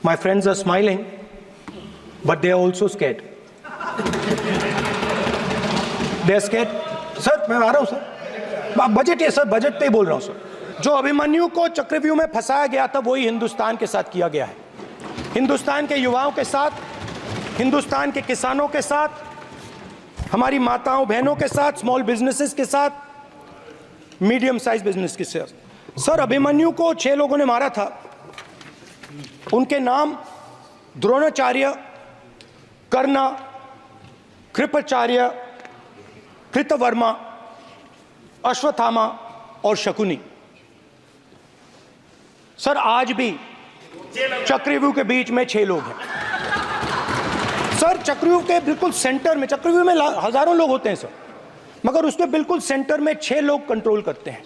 My friends are smiling, but they are also scared. They are scared. Sir मैं आ रहा हूं sir, budget है sir, budget पे ही बोल रहा हूं सर। जो अभिमन्यु को चक्रव्यूह में फंसाया गया था वही हिंदुस्तान के साथ किया गया है, हिंदुस्तान के युवाओं के साथ, हिंदुस्तान के किसानों के साथ, हमारी माताओं बहनों के साथ, स्मॉल बिजनेसेस के साथ, मीडियम साइज बिजनेस के साथ। सर अभिमन्यु को 6 लोगों ने मारा था। उनके नाम द्रोणाचार्य, कर्ण, कृपाचार्य, कृतवर्मा, अश्वत्थामा और शकुनी। सर आज भी चक्रव्यूह के बीच में 6 लोग हैं। सर चक्रव्यूह के बिल्कुल सेंटर में, चक्रव्यूह में हजारों लोग होते हैं सर, मगर उसके बिल्कुल सेंटर में 6 लोग कंट्रोल करते हैं।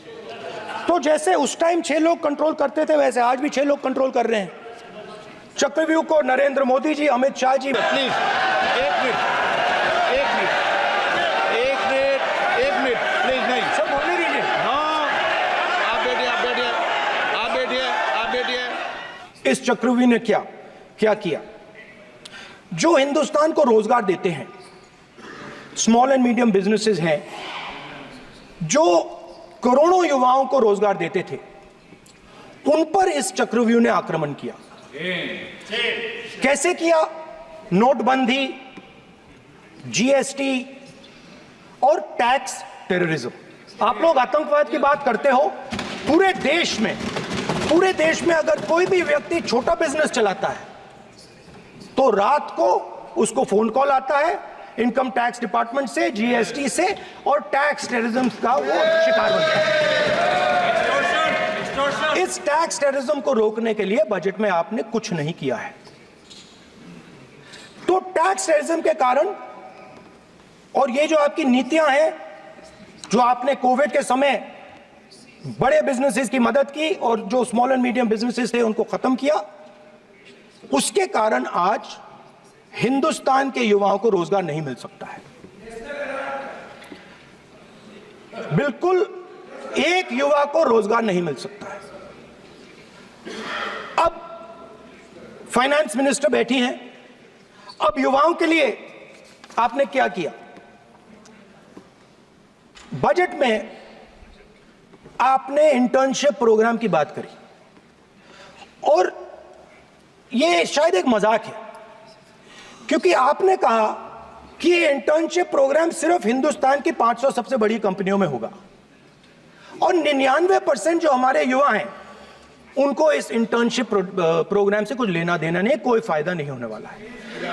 तो जैसे उस टाइम 6 लोग कंट्रोल करते थे वैसे आज भी 6 लोग कंट्रोल कर रहे हैं चक्रव्यूह को। नरेंद्र मोदी जी, अमित शाह जी। प्लीज एक मिनट प्लीज, नहीं सब बोलने दीजिए। हाँ, आप बैठिए। इस चक्रव्यूह ने क्या किया? जो हिंदुस्तान को रोजगार देते हैं, स्मॉल एंड मीडियम बिजनेसेस हैं, जो करोड़ों युवाओं को रोजगार देते थे, उन पर इस चक्रव्यूह ने आक्रमण किया। कैसे किया? नोटबंदी, जीएसटी और टैक्स टेररिज्म। आप लोग आतंकवाद की बात करते हो, पूरे देश में अगर कोई भी व्यक्ति छोटा बिजनेस चलाता है तो रात को उसको फोन कॉल आता है इनकम टैक्स डिपार्टमेंट से, जीएसटी से, और टैक्स टेररिज्म का वो शिकार बनता है। इस टैक्स टेररिज्म को रोकने के लिए बजट में आपने कुछ नहीं किया है। तो टैक्स टेररिज्म के कारण और ये जो आपकी नीतियां हैं, जो आपने कोविड के समय बड़े बिजनेसेस की मदद की और जो स्मॉल एंड मीडियम बिजनेसेस थे उनको खत्म किया, उसके कारण आज हिंदुस्तान के युवाओं को रोजगार नहीं मिल सकता है। बिल्कुल एक युवा को रोजगार नहीं मिल सकता है। अब फाइनेंस मिनिस्टर बैठी हैं, अब युवाओं के लिए आपने क्या किया? बजट में आपने इंटर्नशिप प्रोग्राम की बात करी और यह शायद एक मजाक है, क्योंकि आपने कहा कि ये इंटर्नशिप प्रोग्राम सिर्फ हिंदुस्तान की 500 सबसे बड़ी कंपनियों में होगा और 99% जो हमारे युवा हैं उनको इस इंटर्नशिप प्रोग्राम से कुछ लेना देना नहीं, कोई फायदा नहीं होने वाला है।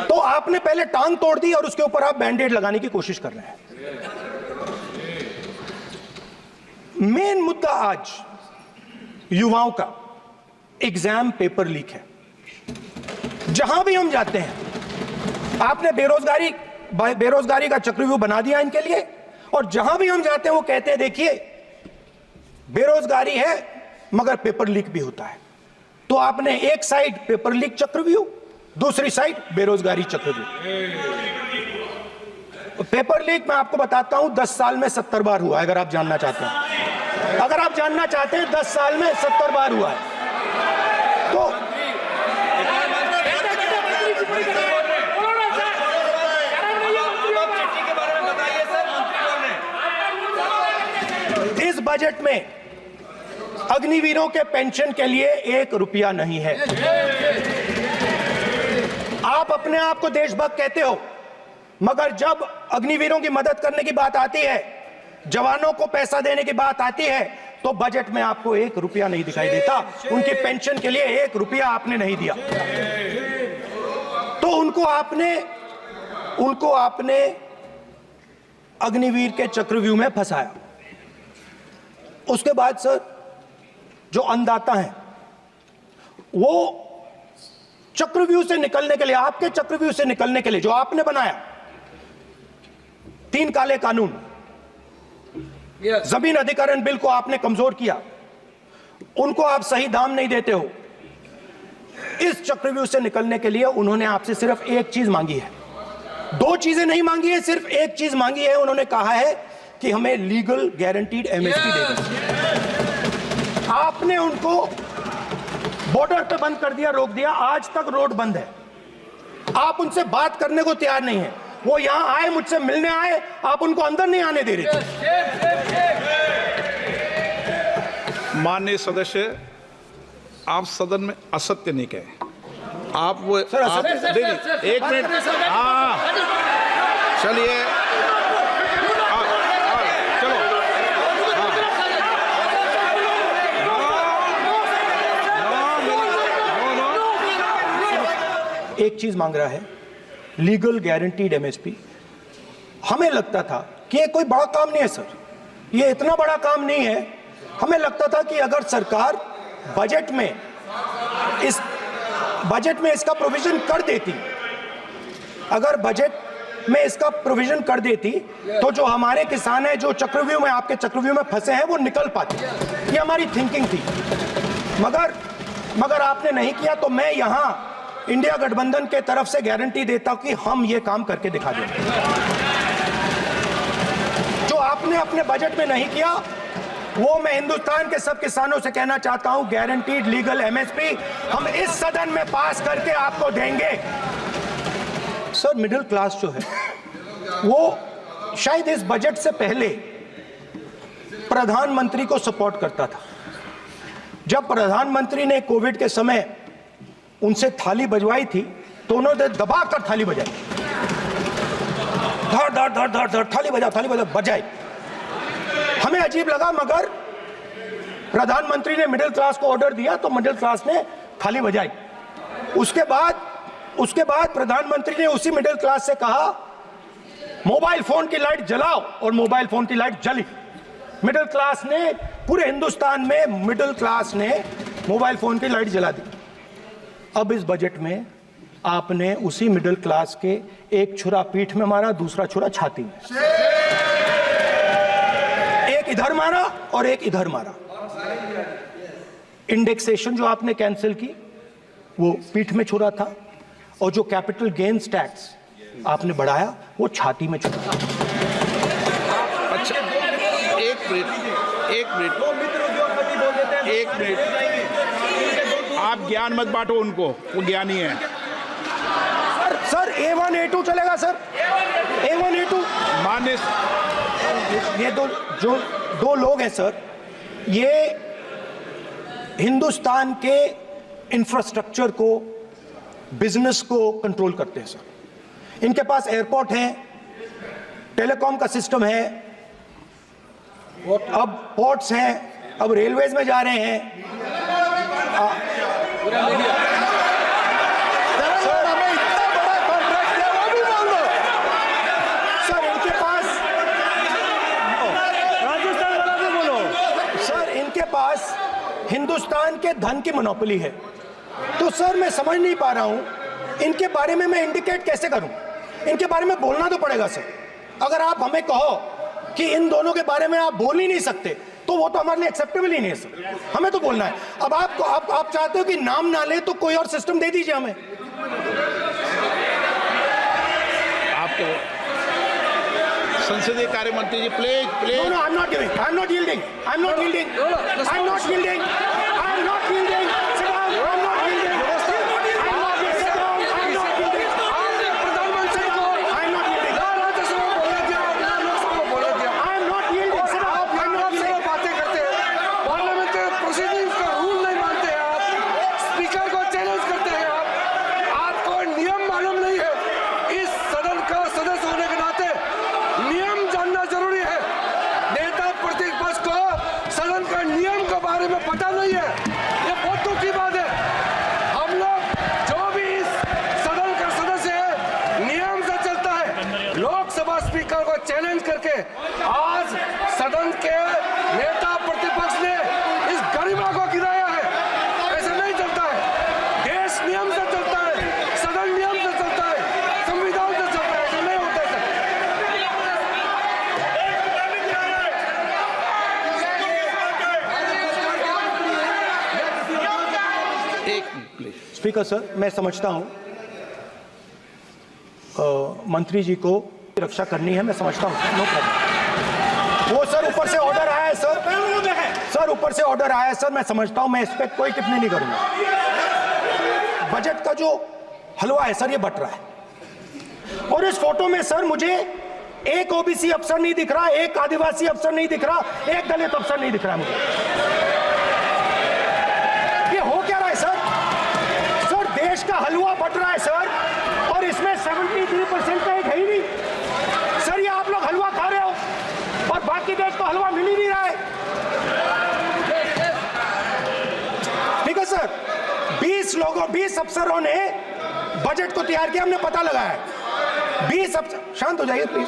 तो आपने पहले टांग तोड़ दी और उसके ऊपर आप बैंडेड लगाने की कोशिश कर रहे हैं। मेन मुद्दा आज युवाओं का एग्जाम पेपर लीक है। जहां भी हम जाते हैं, आपने बेरोजगारी का चक्रव्यूह बना दिया इनके लिए, और जहां भी हम जाते हैं वो कहते हैं देखिए बेरोजगारी है मगर पेपर लीक भी होता है। तो आपने एक साइड पेपर लीक चक्रव्यूह, दूसरी साइड बेरोजगारी चक्रव्यूह। पेपर लीक मैं आपको बताता हूं 10 साल में 70 बार हुआ है। अगर आप जानना चाहते हैं, 10 साल में 70 बार हुआ है। तो इस बजट में अग्निवीरों के पेंशन के लिए 1 रुपया नहीं है। आप अपने आप को देशभक्त कहते हो, मगर जब अग्निवीरों की मदद करने की बात आती है, जवानों को पैसा देने की बात आती है, तो बजट में आपको 1 रुपया नहीं दिखाई देता। उनकी पेंशन के लिए 1 रुपया आपने नहीं दिया। तो उनको आपने अग्निवीर के चक्रव्यूह में फंसाया। उसके बाद सर जो अन्नदाता हैं वो चक्रव्यूह से निकलने के लिए, आपके चक्रव्यूह से निकलने के लिए जो आपने बनाया 3 काले कानून, जमीन अधिग्रहण बिल को आपने कमजोर किया, उनको आप सही दाम नहीं देते हो। इस चक्रव्यूह से निकलने के लिए उन्होंने आपसे सिर्फ एक चीज मांगी है, 2 चीजें नहीं मांगी है, सिर्फ एक चीज मांगी है। उन्होंने कहा है कि हमें लीगल गारंटीड एमएसपी दे दें। आपने उनको बॉर्डर पे बंद कर दिया, रोक दिया, आज तक रोड बंद है। आप उनसे बात करने को तैयार नहीं है। वो यहां आए, मुझसे मिलने आए, आप उनको अंदर नहीं आने दे रहे थे। माननीय सदस्य, आप सदन में असत्य नहीं कहे। आप वो सर, आप देखिए, एक मिनट, हाँ चलिए, चलो, एक चीज मांग रहा है, लीगल गारंटीड एमएसपी। हमें लगता था कि ये कोई बड़ा काम नहीं है सर, ये इतना बड़ा काम नहीं है। हमें लगता था कि अगर सरकार बजट में इसका प्रोविजन कर देती, अगर बजट में इसका प्रोविजन कर देती, तो जो हमारे किसान हैं जो चक्रव्यूह में, आपके चक्रव्यूह में फंसे हैं, वो निकल पाते। ये हमारी थिंकिंग थी, मगर आपने नहीं किया। तो मैं यहां इंडिया गठबंधन के तरफ से गारंटी देता हूं कि हम ये काम करके दिखा देंगे। जो आपने अपने बजट में नहीं किया, वो मैं हिंदुस्तान के सब किसानों से कहना चाहता हूं, गारंटीड लीगल एमएसपी हम इस सदन में पास करके आपको देंगे। सर, मिडिल क्लास जो है वो शायद इस बजट से पहले प्रधानमंत्री को सपोर्ट करता था। जब प्रधानमंत्री ने कोविड के समय उनसे थाली बजवाई थी, तो उन्होंने दबाकर थाली बजाई, धड़ धड़ धड़ धड़ धड़, थाली बजा बजाई। हमें अजीब लगा, मगर प्रधानमंत्री ने मिडिल क्लास को ऑर्डर दिया तो मिडिल क्लास ने थाली बजाई। उसके बाद प्रधानमंत्री ने उसी मिडिल क्लास से कहा, मोबाइल फोन की लाइट जलाओ, और मोबाइल फोन की लाइट जली। मिडिल क्लास ने, पूरे हिंदुस्तान में मिडिल क्लास ने मोबाइल फोन की लाइट जला दी। अब इस बजट में आपने उसी मिडिल क्लास के एक छुरा पीठ में मारा, दूसरा छुरा छाती में, एक इधर मारा और एक इधर मारा। इंडेक्सेशन जो आपने कैंसिल की, वो पीठ में छुरा था, और जो कैपिटल गेन्स टैक्स आपने बढ़ाया, वो छाती में छुरा। अच्छा, एक मिनट, आप ज्ञान मत बांटो उनको, वो ज्ञानी है। सर A1 A2 चलेगा सर, A1 A2। माननीय, ये दो लोग हैं सर, ये हिंदुस्तान के इंफ्रास्ट्रक्चर को, बिजनेस को कंट्रोल करते हैं सर। इनके पास एयरपोर्ट है, टेलीकॉम का सिस्टम है, अब पोर्ट्स हैं, अब रेलवेज में जा रहे हैं। सर, हमें इतना बड़ा कॉन्ट्रैक्ट है, वो भी बोल दो सर। इनके पास, राजस्थान वाला भी बोलो सर, इनके पास हिंदुस्तान के धन की मोनोपोली है। तो सर, मैं समझ नहीं पा रहा हूं इनके बारे में मैं इंडिकेट कैसे करूं। इनके बारे में बोलना तो पड़ेगा सर। अगर आप हमें कहो कि इन दोनों के बारे में आप बोल ही नहीं सकते, तो वो तो हमारे लिए एक्सेप्टेबल ही नहीं है सर। हमें तो बोलना है। अब आप चाहते हो कि नाम ना ले, तो कोई और सिस्टम दे दीजिए हमें। आपको संसदीय कार्य मंत्री जी, please. No, I'm not giving. I'm not yielding. I'm not yielding. I'm not yielding. I'm not yielding. Sit down. I'm not yielding. I'm not yielding. Sit down. I'm not yielding. प्रधानमंत्री को I'm not yielding. Rajya Sabha में बोला दिया, लोकसभा में बोला दिया। I'm not yielding. Sit down. I'm not yielding. बातें करते हैं, पार्लियामेंट्री प्रोसीडिंग्स का रूल नहीं मानते हैं आप, स्पीकर को चैलेंज करते हैं आप, आपको नियम मालूम नहीं है। इस सदन का सदस्य होने के नाते नियम जानना जरूरी है। नेता प्रतिपक्ष को सदन का नियम के बारे में पता नहीं है, ये बहुत दुख की बात है। हम लोग जो भी इस सदन का सदस्य है, नियम से चलता है। लोकसभा स्पीकर को चैलेंज करके आज सदन के नेता प्रतिपक्ष ने इस गरिमा को गिराया है। ऐसा नहीं चलता है। देश नियम से चलता है, सदन नियम से चलता है, संविधान से चलता है। ऐसा नहीं होता है। स्पीकर सर, मैं समझता हूं मंत्री जी को रक्षा करनी है, मैं समझता हूं। No problem. वो सर ऊपर से ऑर्डर आया है सर। सर ऊपर से ऑर्डर आया है सर, मैं समझता हूं, मैं इस पे कोई टिप्पणी नहीं करूंगा। बजट का जो हलवा है सर ये बट रहा है, और इस फोटो में सर मुझे एक ओबीसी अफसर नहीं दिख रहा, एक आदिवासी अफसर नहीं दिख रहा, एक दलित अफसर नहीं दिख रहा मुझे। ये हो क्या रहा है सर? सर देश का हलवा बट रहा है सर, और इसमें 73% का एक है ही नहीं। सर ये आप लोग हलवा खा रहे हो और बाकी देश को हलवा मिल ही नहीं रहा है। ठीक है सर, 20 अफसरों ने बजट को तैयार किया, हमने पता लगाया है। 20 अफसर, शांत हो जाइए प्लीज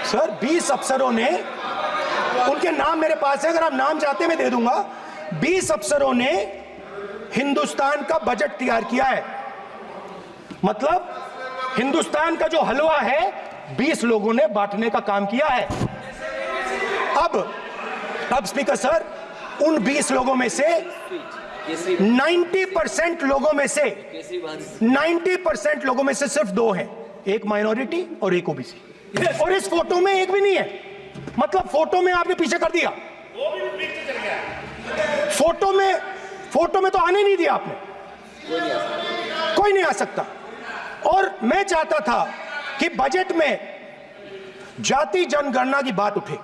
सर। 20 अफसरों ने, उनके नाम मेरे पास है, अगर आप नाम चाहते हैं मैं दे दूंगा। 20 अफसरों ने हिंदुस्तान का बजट तैयार किया है। मतलब हिंदुस्तान का जो हलवा है 20 लोगों ने बांटने का काम किया है। अब स्पीकर सर, उन 20 लोगों में से 90% लोगों में से 90% लोगों में से सिर्फ 2 हैं, एक माइनॉरिटी और एक ओबीसी। और इस फोटो में एक भी नहीं है। मतलब फोटो में आपने पीछे कर दिया, फोटो में तो आने नहीं दिया आपने, कोई नहीं आ सकता। और मैं चाहता था कि बजट में जाति जनगणना की बात उठे,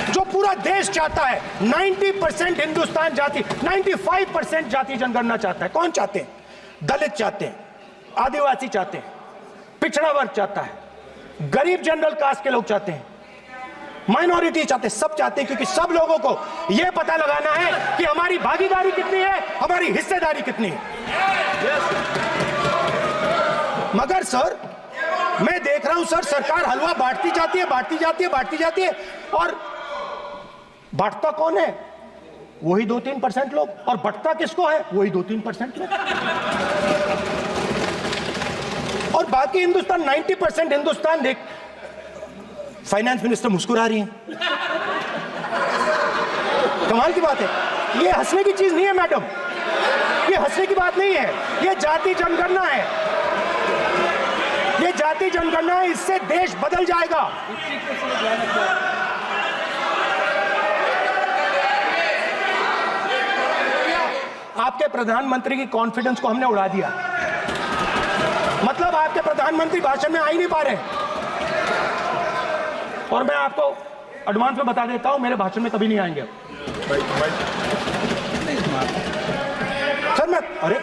जो पूरा देश चाहता है। 90% हिंदुस्तान जाति, 95% जाति जनगणना चाहता है। कौन चाहते हैं? दलित चाहते हैं, आदिवासी चाहते हैं, पिछड़ा वर्ग चाहता है, गरीब जनरल कास्ट के लोग चाहते हैं, माइनॉरिटी चाहते हैं, सब चाहते हैं, क्योंकि सब लोगों को यह पता लगाना है कि हमारी भागीदारी कितनी है, हमारी हिस्सेदारी कितनी है। मगर सर मैं देख रहा हूं सर, सरकार हलवा बांटती जाती है, और बांटता कौन है? वही 2-3% लोग, और बंटता किसको है? वही 2-3% लोग। और बाकी हिंदुस्तान, 90% हिंदुस्तान देख। फाइनेंस मिनिस्टर मुस्कुरा रही हैं, कमाल की बात है। ये हंसने की चीज नहीं है मैडम, ये हंसने की बात नहीं है, ये जाति जनगणना है, ये जाति जनगणना है। इससे देश बदल जाएगा। आपके प्रधानमंत्री की कॉन्फिडेंस को हमने उड़ा दिया। मतलब आपके प्रधानमंत्री भाषण में आ ही नहीं पा रहे। और मैं आपको एडवांस में बता देता हूं, मेरे भाषण में कभी नहीं आएंगे सर। अरे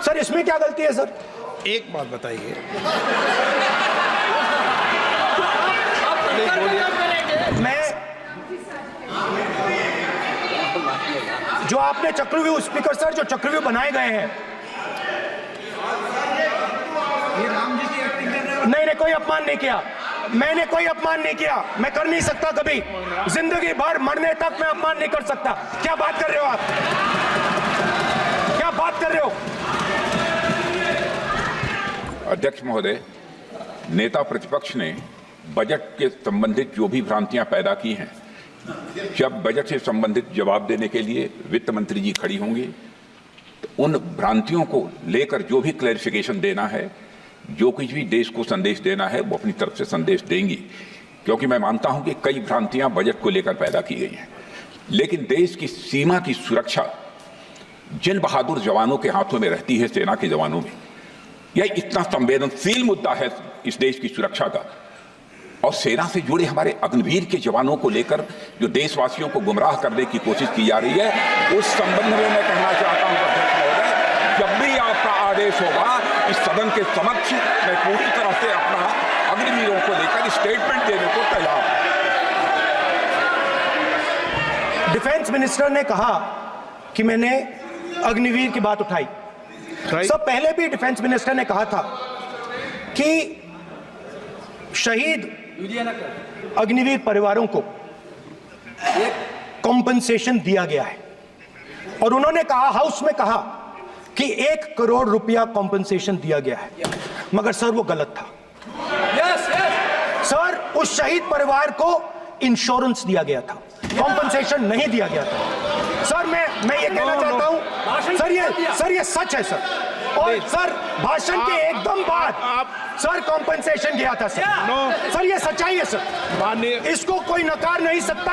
सर इसमें क्या गलती है सर? एक बात बताइए, मैं जो आपने चक्रव्यूह, स्पीकर सर, जो चक्रव्यूह बनाए गए हैं, नहीं, कोई अपमान नहीं किया मैंने, कोई अपमान नहीं किया। मैं कर नहीं सकता कभी, जिंदगी भर मरने तक मैं अपमान नहीं कर सकता। क्या बात कर रहे हो आप? क्या बात कर रहे हो? अध्यक्ष महोदय, नेता प्रतिपक्ष ने बजट के संबंधित जो भी भ्रांतियां पैदा की हैं, जब बजट से संबंधित जवाब देने के लिए वित्त मंत्री जी खड़ी होंगी तो उन भ्रांतियों को लेकर जो भी क्लैरिफिकेशन देना है, जो कुछ भी देश को संदेश देना है, वो अपनी तरफ से संदेश देंगी। क्योंकि मैं मानता हूं कि कई भ्रांतियां बजट को लेकर पैदा की गई हैं, लेकिन देश की सीमा की सुरक्षा जिन बहादुर जवानों के हाथों में रहती है, सेना के जवानों में, यह इतना संवेदनशील मुद्दा है इस देश की सुरक्षा का। और सेना से जुड़े हमारे अग्निवीर के जवानों को लेकर जो देशवासियों को गुमराह करने की कोशिश की जा रही है, उस संबंध में मैं कहना चाहता हूं अध्यक्ष महोदय, जब भी आपका आदेश होगा इस सदन के समक्ष मैं पूरी तरह से अपना अग्निवीरों को लेकर स्टेटमेंट देने को तैयार हूं। डिफेंस मिनिस्टर ने कहा कि मैंने अग्निवीर की बात उठाई। सब पहले भी डिफेंस मिनिस्टर ने कहा था कि शहीद अग्निवीर परिवारों को कॉम्पनसेशन दिया गया है, और उन्होंने कहा, हाउस में कहा कि 1 करोड़ रुपया कॉम्पनसेशन दिया गया है। मगर सर वो गलत था। सर उस शहीद परिवार को इंश्योरेंस दिया गया था, कॉम्पनसेशन नहीं दिया गया था। सर मैं ये कहना चाहता हूं सर, ये सच है सर। और सर भाषण के एकदम बाद सर कॉम्पनसेशन गया था सर। नो। सर ये सच्चाई है सर, माननीय इसको कोई नकार नहीं सकता।